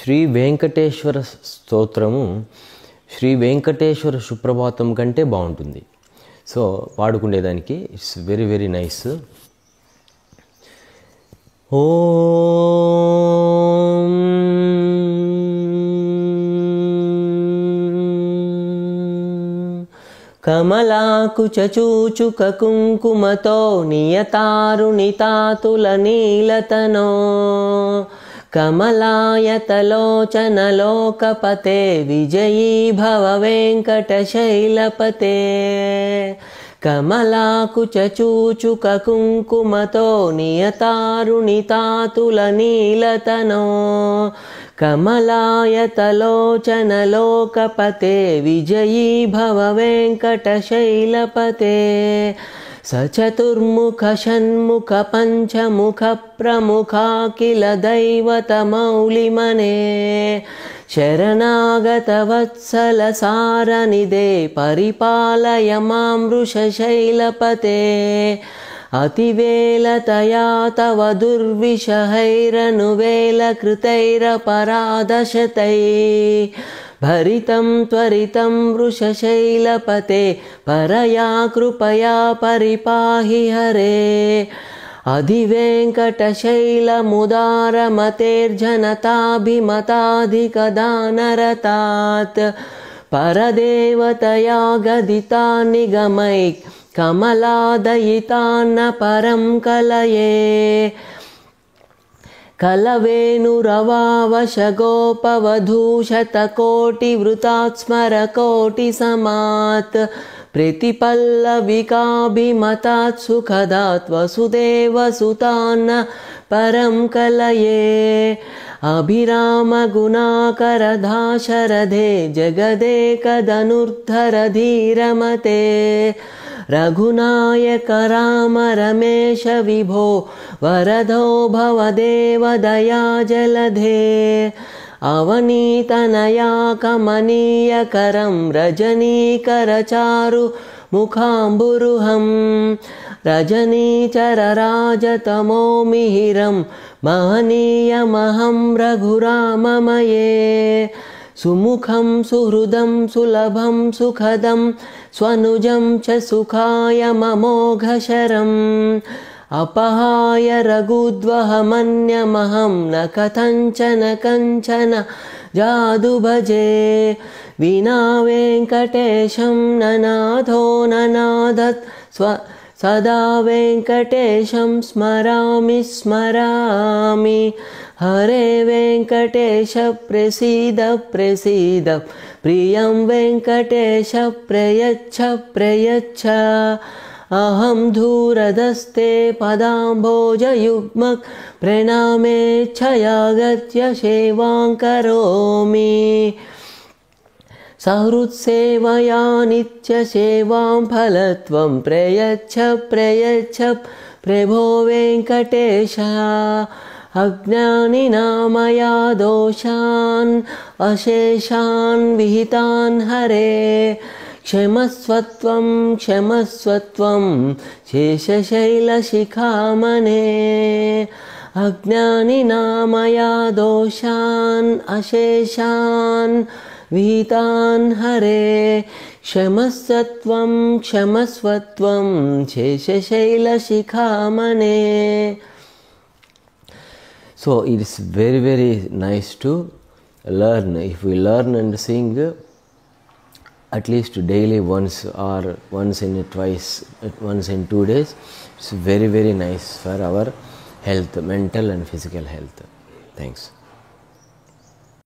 శ్రీ వెంకటేశ్వర స్తోత్రము శ్రీ వెంకటేశ్వర సుప్రభాతం కంటే బాగుంటుంది. సో పాడుకునేదానికి ఇట్స్ వెరీ వెరీ నైస్. ఓం కమలాకుచూచుక కుంకుమతో నియతారుణితాతుల నీలతనో కమలాయతలోచనలోకపతే విజయీ భవ వెంకటశైలపతే. కమలాకుచూచుక కుంకుమతో నియతారుణితాతుల నీలతనో కమలాయతలోచనలోకపతే విజయీ భవ వెంకటశైలపతే. సచతుర్ముఖ షణ్ముఖ పంచముఖ ప్రముఖాఖిల దైవతమౌలిమనే శరణాగత వత్సల సారనిదే పరిపాలయ మాం వృషశైలపతే. అతివేలతయా తవ దుర్విషహైరనువేల కృతైరపరాధశతై భరితం త్వరితం వృషశైలపతే పరయా కృపయా పరిపాహి హరే. అధివేంకటశైలముదారమతేర్జనతాభిమతాధికదానరతాత్ పరదేవతయా గదితా నిగమైక్ కమలాదయితాన్న పరం కలయే. కలవేణురవావశగోపవధూషతకోటివృతాత్ స్మరకోటిసమాత్ ప్రతిపల్లవికాభిమతాత్ సుఖదాత్ వసుదేవసుతాన్న పరం కలయే. అభిరామగుణాకరధాశరథే జగదేకధనుర్ధరధీరమతే రఘునాయక రామ రమేశ విభో వరదో భవదేవదయా జలధే. అవనీతనయా కమనీయకరం రజనీకరచారు ముఖాంబురుహం రజనీచరరాజతమో మిహిరం మహనీయమహం రఘురామమయే. సుముఖం సుహృదం సులభం సుఖదం స్వనుజం చ సుఖాయ మమోఘశరం అపహాయ రఘుద్వహమన్యమహం న కథంచన కంచన జాదు భజే. వినా వెంకటేశం ననాథో ననాదత్ సదా వెంకటేశం స్మరామి స్మరామి. హరే వెంకటేశ ప్రసీద ప్రసీద ప్రియం వెంకటేశ ప్రయచ్ఛ ప్రయచ్ఛ. అహం ధూరదస్తే పదాంభోజయుగ్మక్ ప్రణామేచ్ఛయాగత్య సేవాం కరోమి. సహృత్సేవయా నిత్యసేవాం ఫలత్వం ప్రయచ్ఛ ప్రయచ్ఛ ప్రభో Venkatesha. అజ్ఞానినామయా దోషాన్ అశేషాన్ విహితాన్ Hare. క్షమస్వత్వం క్షమస్వత్వం శేషశైలశిఖామణే. అజ్ఞానినామయా దోషాన్ అశేషాన్ విహితాన్ Hare. క్షమస్వత్వం క్షమస్వత్వం శేషశైలశిఖామణే. So it is very very nice to learn. If we learn and sing at least daily once or once in twice, once in 2 days, it's very very nice for our health, mental and physical health. Thanks.